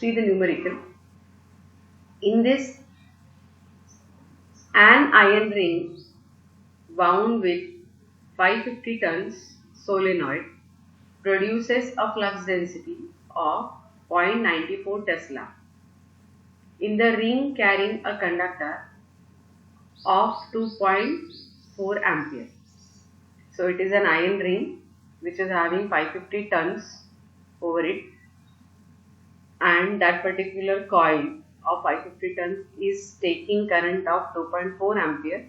see the numerical. In this, an iron ring wound with 550 tons solenoid produces a flux density of 0.94 Tesla in the ring carrying a conductor of 2.4 ampere. So it is an iron ring which is having 550 tons over it, and that particular coil of 550 tons is taking current of 2.4 ampere,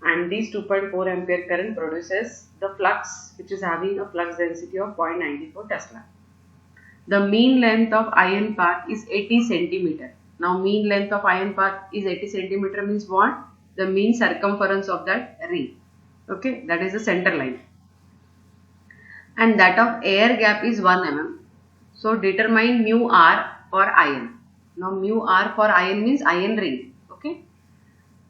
and this 2.4 ampere current produces the flux which is having a flux density of 0.94 Tesla. The mean length of iron path is 80 centimeter. Now mean length of iron path is 80 centimeter means what? The mean circumference of that ring. Okay, that is the center line. And that of air gap is 1 mm. So determine mu r for iron. Now mu r for iron means iron ring. Okay.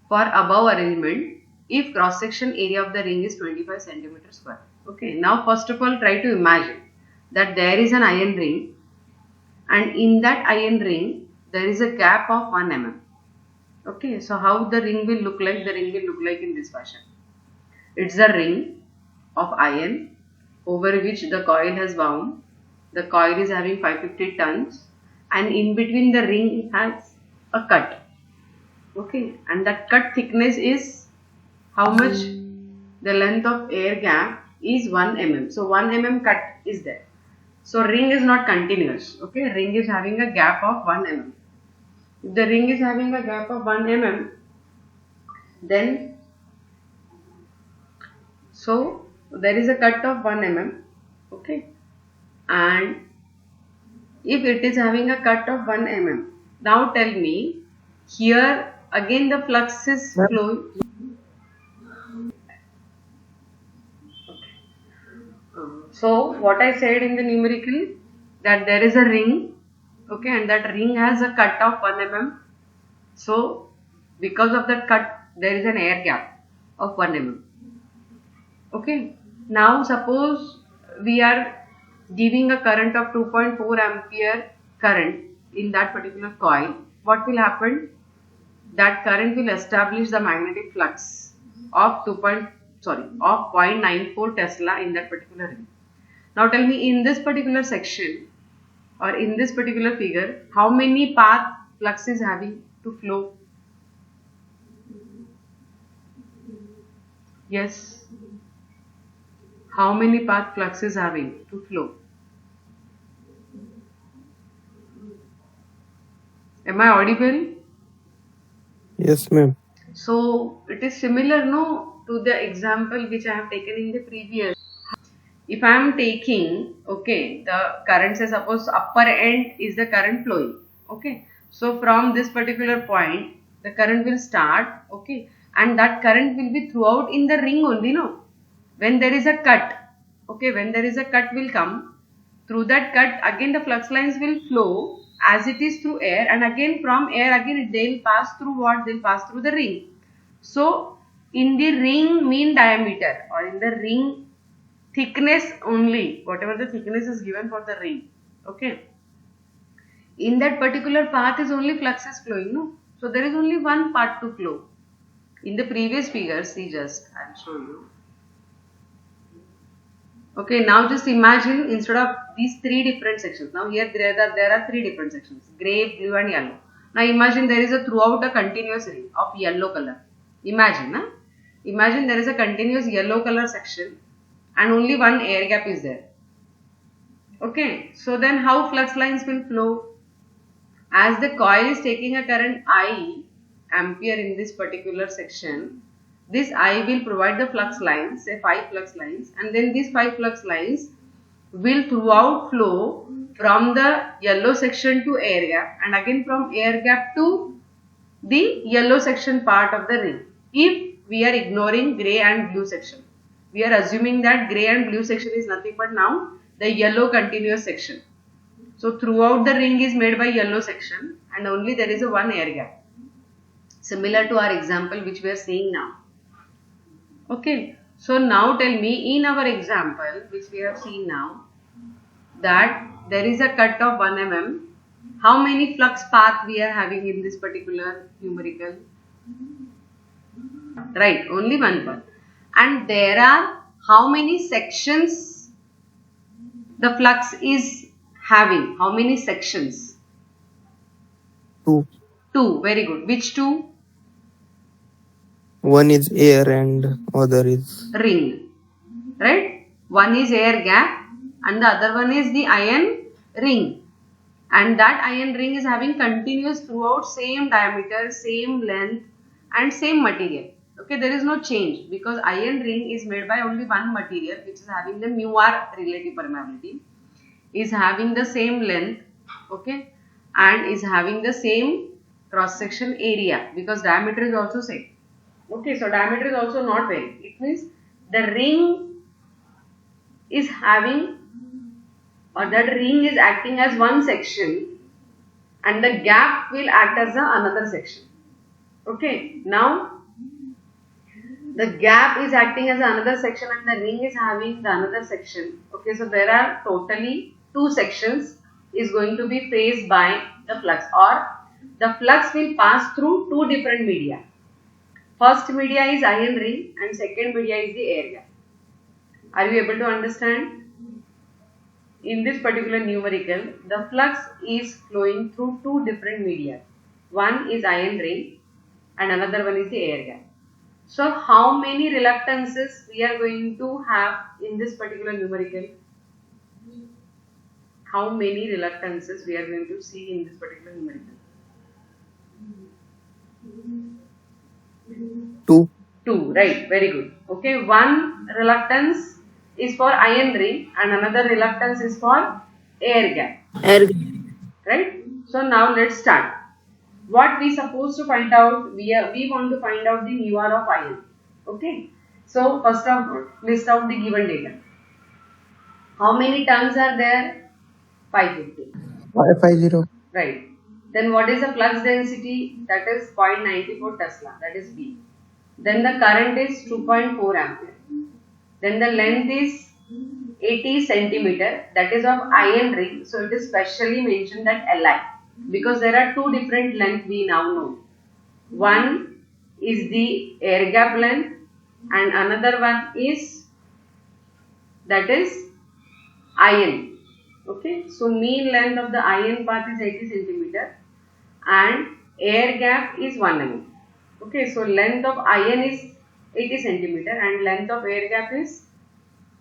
For above arrangement, if cross section area of the ring is 25 centimeter square. Okay. Now first of all try to imagine that there is an iron ring, and in that iron ring there is a gap of 1 mm. Okay. So how the ring will look like? The ring will look like in this fashion. It's a ring of iron over which the coil has wound. The coil is having 550 tons, and in between the ring has a cut. Okay, and that cut thickness is how much? The length of air gap is 1 mm. So 1 mm cut is there. So ring is not continuous. Okay, ring is having a gap of 1 mm. If the ring is having a gap of 1 mm, then so there is a cut of 1 mm. Okay, and if it is having a cut of 1 mm, now tell me, here again the flux is flowing. So what I said in the numerical, that there is a ring, okay, and that ring has a cut of 1 mm. So because of that cut, there is an air gap of 1 mm. Okay, now suppose we are giving a current of 2.4 ampere current in that particular coil. What will happen? That current will establish the magnetic flux of 0.94 Tesla in that particular ring. Now tell me, in this particular section or in this particular figure, how many path flux is having to flow? Yes. How many path flux is having to flow? Am I audible? Yes, ma'am. So it is similar, no, to the example which I have taken in the previous. If I am taking, okay, the current, say suppose upper end is the current flowing. Okay, so from this particular point, the current will start. Okay, and that current will be throughout in the ring only, no. When there is a cut, okay, when there is a cut will come, through that cut again the flux lines will flow as it is through air, and again from air again they will pass through what? They will pass through the ring. So in the ring mean diameter or in the ring thickness only, whatever the thickness is given for the ring, okay, in that particular path is only flux is flowing, no. So there is only one part to flow. In the previous figure, see, just I will show you. Okay, now just imagine instead of these three different sections, now here there are three different sections, grey, blue and yellow. Now imagine there is a throughout a continuous ring of yellow color. Imagine there is a continuous yellow color section and only one air gap is there. Okay, so then how flux lines will flow? As the coil is taking a current I ampere in this particular section, this I will provide the flux lines, say 5 flux lines, and then these 5 flux lines will throughout flow from the yellow section to air gap and again from air gap to the yellow section part of the ring. If we are ignoring grey and blue section, we are assuming that grey and blue section is nothing but now the yellow continuous section. So throughout the ring is made by yellow section and only there is a one air gap. Similar to our example which we are seeing now. Okay, so now tell me, in our example which we have seen now, that there is a cut of 1 mm How many flux path we are having in this particular numerical? Right, only one path. And there are how many sections the flux is having? How many sections? 2. 2. Very good. Which 2? One is air and other is Ring. Right? One is air gap and the other one is the iron ring. And that iron ring is having continuous throughout same diameter, same length and same material. Okay, there is no change because iron ring is made by only one material which is having the mu r relative permeability, is having the same length, okay, and is having the same cross section area because diameter is also same. Okay, so diameter is also not varying. It means the ring is having, or that ring is acting as one section and the gap will act as another section. Okay, now the gap is acting as another section and the ring is having the another section. Okay, so there are totally 2 sections is going to be faced by the flux, or the flux will pass through 2 different media. First media is iron ring and second media is the air gap. Are you able to understand? In this particular numerical, the flux is flowing through 2 different media. One is iron ring and another one is the air gap. So, how many reluctances we are going to have in this particular numerical? How many reluctances we are going to see in this particular numerical? 2. 2, right, very good. Okay, one reluctance is for iron ring and another reluctance is for air gap. Right? So now let's start. What we supposed to find out, we want to find out the mu r of iron. Okay. So first of all, list out the given data. How many turns are there? 550. 550. Right. Then what is the flux density? That is 0.94 Tesla. That is B. Then the current is 2.4 ampere. Then the length is 80 centimeter. That is of iron ring. So it is specially mentioned that Li. Because there are 2 different lengths we now know. One is the air gap length and another one is, that is iron. Okay, so mean length of the iron path is 80 centimeter and air gap is 1 mm. Okay, so length of iron is 80 centimeter and length of air gap is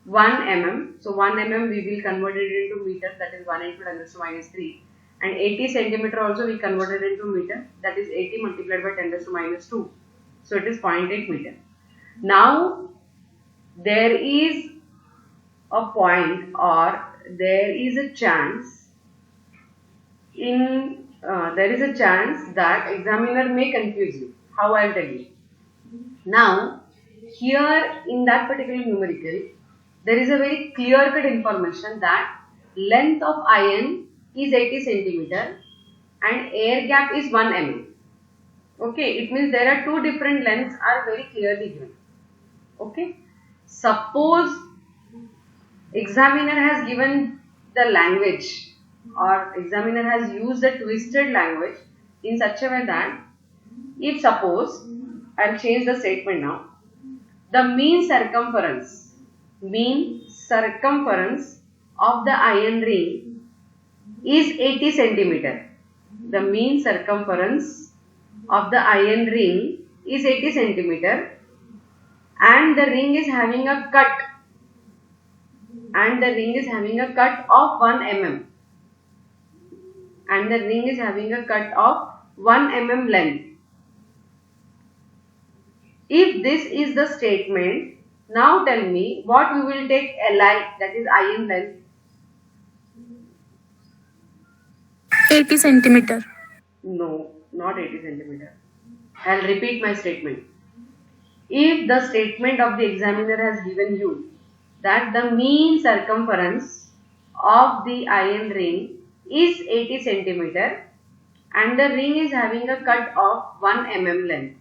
1 mm. So 1 mm we will convert it into meter, that is 1 into 10 raised to minus 3. And 80 centimeter also we converted into meter, that is 80 multiplied by 10 raised to minus 2. So it is 0.8 meter. Now there is a point, or there is a chance that examiner may confuse you. How I will tell you. Now here in that particular numerical, there is a very clear cut information that length of iron is 80 centimeter and air gap is 1 mm. Okay, it means there are 2 different lengths are very clearly given. Okay, suppose examiner has given the language, or examiner has used a twisted language in such a way that if suppose, I will change the statement now, the mean circumference of the iron ring is 80 centimeter. The mean circumference of the iron ring is 80 centimeter and the ring is having a cut of 1 mm and the ring is having a cut of 1 mm length. If this is the statement, now tell me what we will take Li, that is iron length. 80 centimeter. No, not 80 centimeter. I will repeat my statement. If the statement of the examiner has given you that the mean circumference of the iron ring is 80 centimeter and the ring is having a cut of 1 mm length.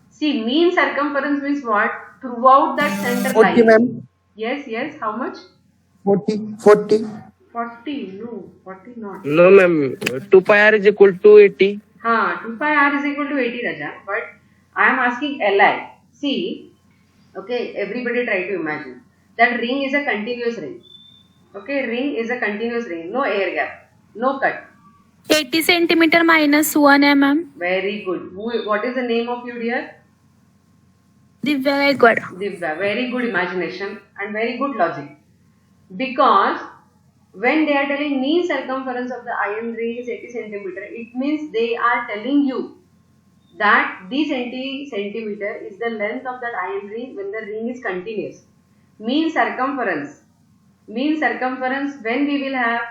See, mean circumference means what? Throughout that center line. Ma'am. Yes, how much? 40. 40, no, 40 not. No, ma'am. 2 pi r is equal to 80. 2 pi r is equal to 80, Raja, but I am asking Li. See, okay, everybody try to imagine that ring is a continuous ring. Okay, ring is a continuous ring, no air gap, no cut. 80 centimeter minus 1 mm. Very good. What is the name of you, dear? Divya Gaikwad. Divya. Very good imagination and very good logic. Because when they are telling mean circumference of the iron ring is 80 centimeter, it means they are telling you that this 80 centimeter is the length of that iron ring when the ring is continuous. Mean circumference when we will have,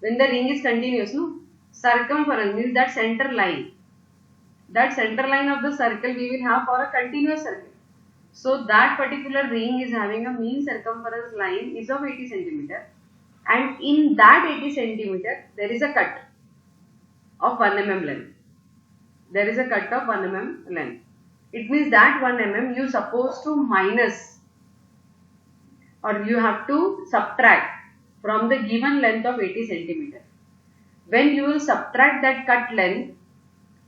when the ring is continuous, no? Circumference means that center line. That center line of the circle we will have for a continuous circle. So that particular ring is having a mean circumference line is of 80 centimeter, and in that 80 centimeter there is a cut of 1 mm length. There is a cut of 1 mm length. It means that 1 mm you supposed to minus, or you have to subtract from the given length of 80 centimeter. When you will subtract that cut length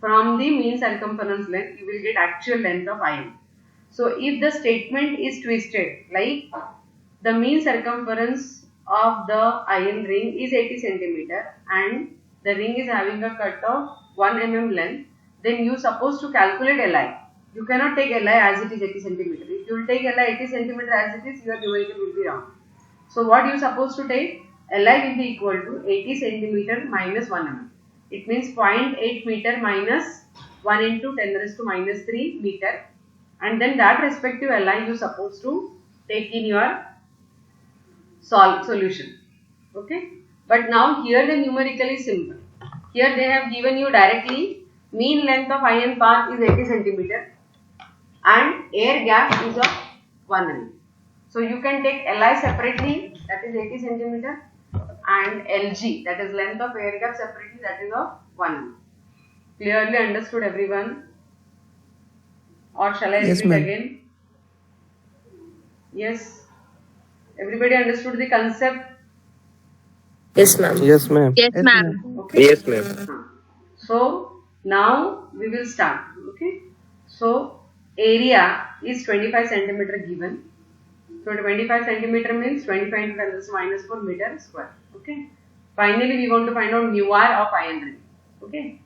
from the mean circumference length, you will get actual length of iron. So if the statement is twisted, like the mean circumference of the iron ring is 80 centimeter and the ring is having a cut of 1 mm length, then you supposed to calculate Li. You cannot take Li as it is 80 centimeter. If you will take Li 80 centimeter as it is, your numerical will be wrong. So what you supposed to take? Li will be equal to 80 centimeter minus 1 mm. It means 0.8 meter minus 1 into 10 raised to minus 3 meter. And then that respective Li you supposed to take in your solution. Okay. But now here the numerical is simple. Here they have given you directly mean length of iron path is 80 centimeter and air gap is of 1 mm. So you can take Li separately, that is 80 centimeter, and Lg, that is length of air gap separately, that is of 1 mm. Clearly understood, everyone? Or shall I repeat again? Yes. Everybody understood the concept? Yes, ma'am. Yes, ma'am. Yes, ma'am. Okay. Yes, ma'am. So now we will start. Okay. So area is 25 centimeter given. So 25 centimeter means 25 into 10 raised to minus 4 meter square. Okay. Finally, we want to find out mu r of iron ring. Okay.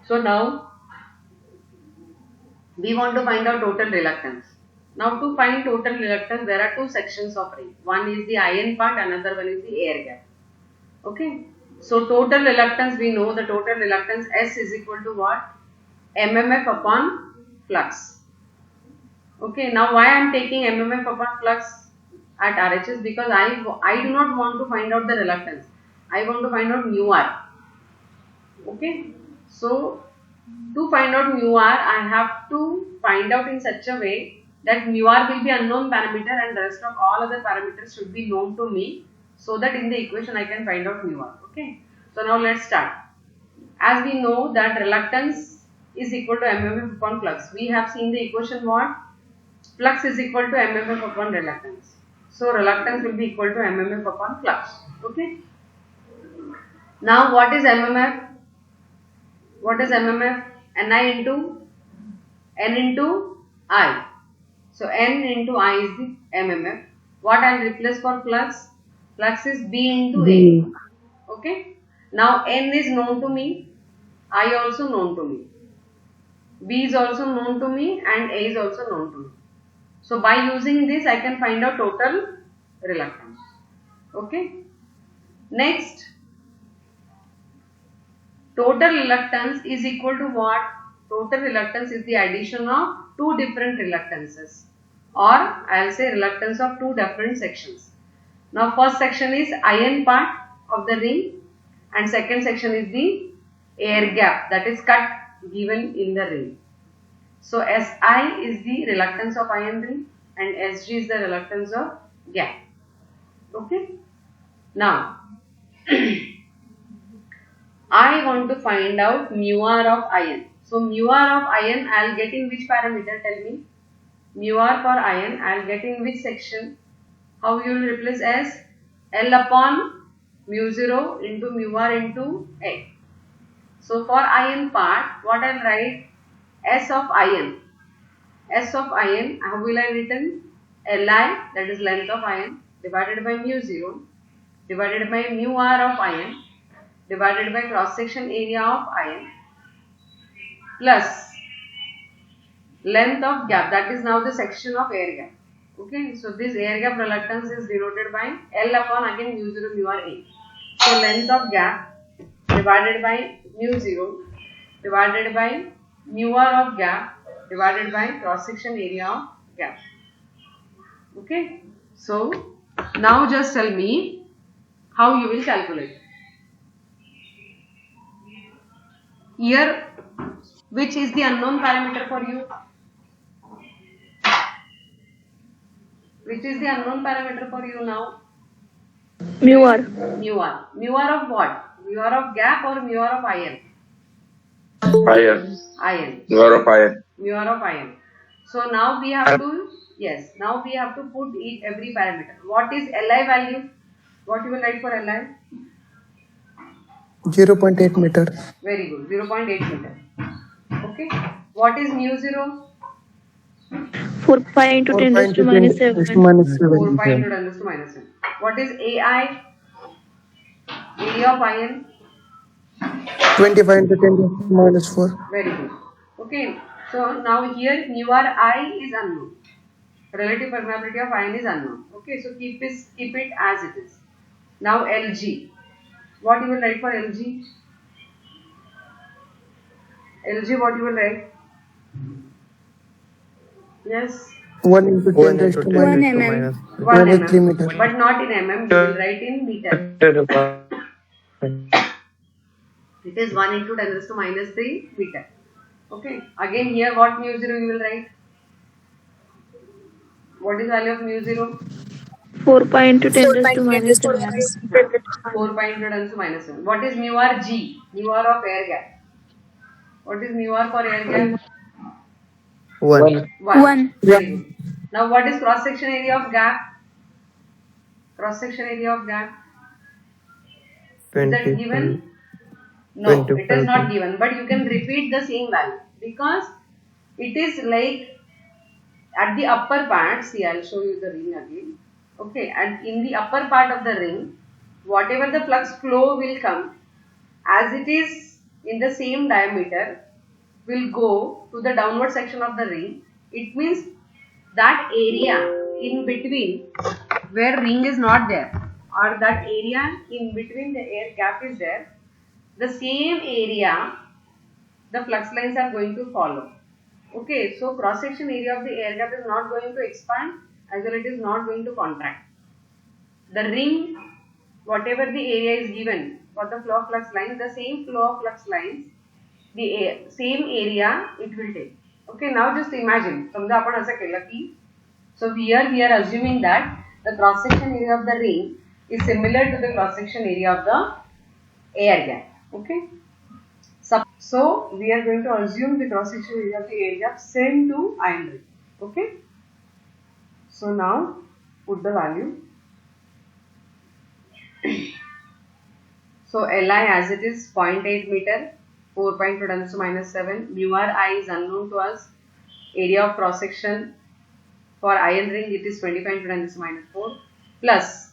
So now we want to find out total reluctance. Now to find total reluctance, there are two sections of ring. One is the iron part, another one is the air gap. Okay. So total reluctance, we know the total reluctance S is equal to what? MMF upon flux. Okay. Now why I am taking MMF upon flux at RHS? Because I do not want to find out the reluctance. I want to find out mu r. Okay. So to find out mu r, I have to find out in such a way that mu r will be unknown parameter and the rest of all other parameters should be known to me, so that in the equation I can find out mu r. Okay. So now let's start. As we know that reluctance is equal to MMF upon flux. We have seen the equation what? Flux is equal to MMF upon reluctance. So reluctance will be equal to MMF upon flux. Okay. Now what is MMF? What is MMF? Ni into N into I. So N into I is the MMF. What I will replace for flux? Flux is B into A. Okay. Now N is known to me. I also known to me. B is also known to me and A is also known to me. So by using this I can find out total reluctance. Okay. Next, total reluctance is equal to what? Total reluctance is the addition of two different reluctances, or I will say reluctance of two different sections. Now first section is iron part of the ring and second section is the air gap, that is cut given in the ring. So Si is the reluctance of iron ring and Sg is the reluctance of gap. Okay. Now I want to find out mu r of iron. So mu r of iron I will get in which parameter? Tell me. Mu r for iron I will get in which section? How you will replace S? L upon mu 0 into mu r into A. So for ion part, what I'll write? S of ion. S of ion, how will I written? Li, that is length of ion, divided by mu 0, divided by mu r of ion, divided by cross section area of ion, plus length of gap, that is now the section of air gap. Okay, so this air gap reluctance is denoted by L upon again mu 0 mu r A. So length of gap divided by mu 0 divided by mu r of gap divided by cross section area of gap. Okay, so now just tell me how you will calculate. Here, which is the unknown parameter for you? Which is the unknown parameter for you now? Mu r. Mu r. Mu r of what? Mu r of gap or mu r of ion? Iron. Ion. More of iron. Mu r of ion. So now we have to, yes, now we have to put every parameter. What is Li value? What you will write for Li? 0.8 meter. Very good, 0.8 meter. Okay. What is mu 0? 4 pi into 10 raised to minus 7. 4 pi into 10 raised to minus 7. What is Ai? Area of ion? 25 into 10 to minus 4. Very good. Okay. So now here mu r I is unknown. Relative permeability of ion is unknown. Okay. So keep it as it is. Now Lg. What you will write for Lg? Lg, what you will write? Yes. 1 into 10 raised to minus 1 mm. 1 1 is 3 mm. meter. But not in mm. You will write in meter. It is 1 into 10 raised to minus 3 meter. Okay. Again here what mu 0 you will write? What is value of mu 0? 4 pi into 10 raised to minus 7. 4 pi into 10 to minus 7. What is mu r g? Mu r of air gap. What is mu r for air gap? 1. 1. Very good. Now what is cross section area of gap? Cross section area of gap. Is that given? 20. No, it is 20. not given, but you can repeat the same value because it is like at the upper part. See, I'll show you the ring again. Okay, and in the upper part of the ring, whatever the flux flow will come, as it is in the same diameter, will go to the downward section of the ring. It means that area in between where ring is not there, or that area in between the air gap is there, the same area the flux lines are going to follow. Okay, so cross section area of the air gap is not going to expand as well it is not going to contract. The ring, whatever the area is given for the flow of flux lines, the same flow of flux lines, the same area it will take. Okay, now just imagine, समजा आपण असं केलं की, so here we are assuming that the cross section area of the ring is similar to the cross section area of the air gap. Okay, so we are going to assume the cross section area of the air gap same to ion ring. Okay, so now put the value. So Li as it is 0.8 meter, 4 pi into 10 to minus 7. Mu r I is unknown to us. Area of cross section for iron ring it is 25 into 10 to minus 4 plus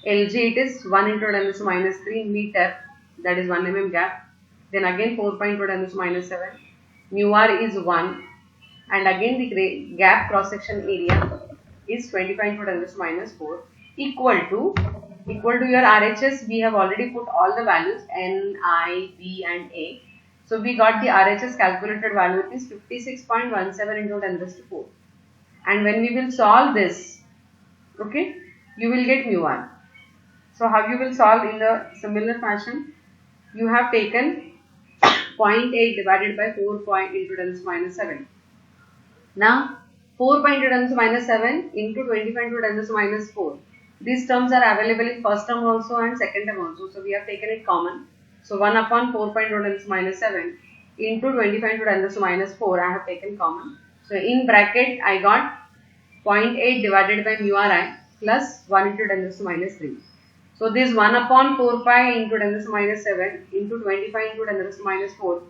Lg it is 1 into 10 to minus 3 meter, that is 1 mm gap. Then again 4 pi into 10 to minus 7. Mu r is 1 and again the gap cross section area is 25 into 10 to minus 4 equal to your RHS. We have already put all the values N, I, B and A. So we got the RHS calculated value is 56.17 into 10 raised to 4. And when we will solve this, okay, you will get mu r. So how you will solve in the similar fashion? You have taken 0.8 divided by 4 point into 10 to minus 7. Now 4 pi into 10 to minus 7 into 25 into 10 to minus 4. These terms are available in first term also and second term also. So we have taken it common. So 1 upon 4 pi into 10 to minus 7 into 25 into 10 to minus 4 I have taken common. So in bracket I got 0.8 divided by mu r I plus 1 into 10 to minus 3. So this 1 upon 4 pi into 10 raised to minus 7 into 25 into 10 raised to minus 4,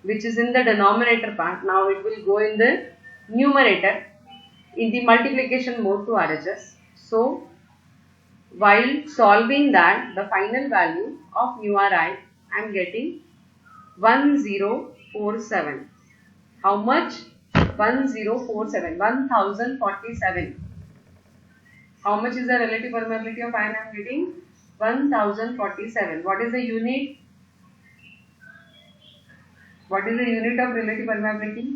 which is in the denominator part, now it will go in the numerator in the multiplication mode to RHS. So while solving that, the final value of mu ri, I am getting 1047. How much? 1047. 1047. How much is the relative permeability of iron? I am getting 1047. What is the unit? What is the unit of relative permeability?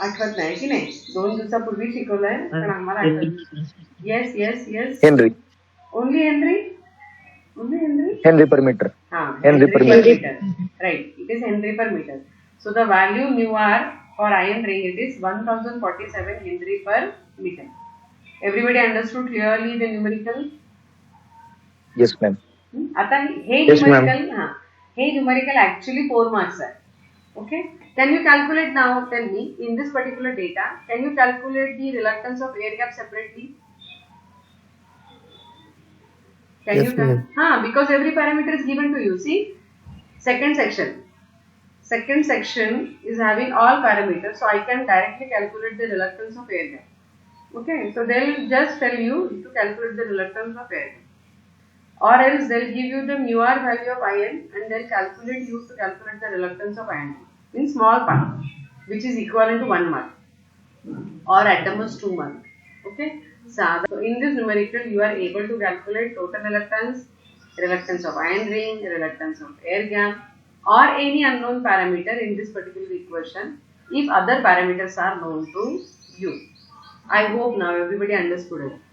आठवत नाही की नाही 2 दिवसापूर्वी शिकवलंय पण आम्हाला आठवत. Yes, yes, yes. Henry. Only Henry? Only Henry? Henry per meter. Henry per meter. Right, it is Henry per meter. So the value mu r for iron ring, it is 1047 Henry per meter. Everybody understood clearly the numerical? Yes, ma'am. आता हे Yes, ma'am. numerical, hey numerical actually 4 marks are. Okay. Can you calculate now? Tell me, in this particular data, can you calculate the reluctance of air gap separately? Can Yes, you? ma'am. Because every parameter is given to you. See, second section. Second section is having all parameters, so I can directly calculate the reluctance of air gap. Okay, so they'll just tell you to calculate the reluctance of air gap. Or else they'll give you the mu r value of iron and they'll calculate you to calculate the reluctance of iron in small part, which is equivalent to 1 mark or at the most 2 mark. Okay. So in this numerical you are able to calculate total reluctance, reluctance of iron ring, reluctance of air gap or any unknown parameter in this particular equation if other parameters are known to you. I hope now everybody understood it.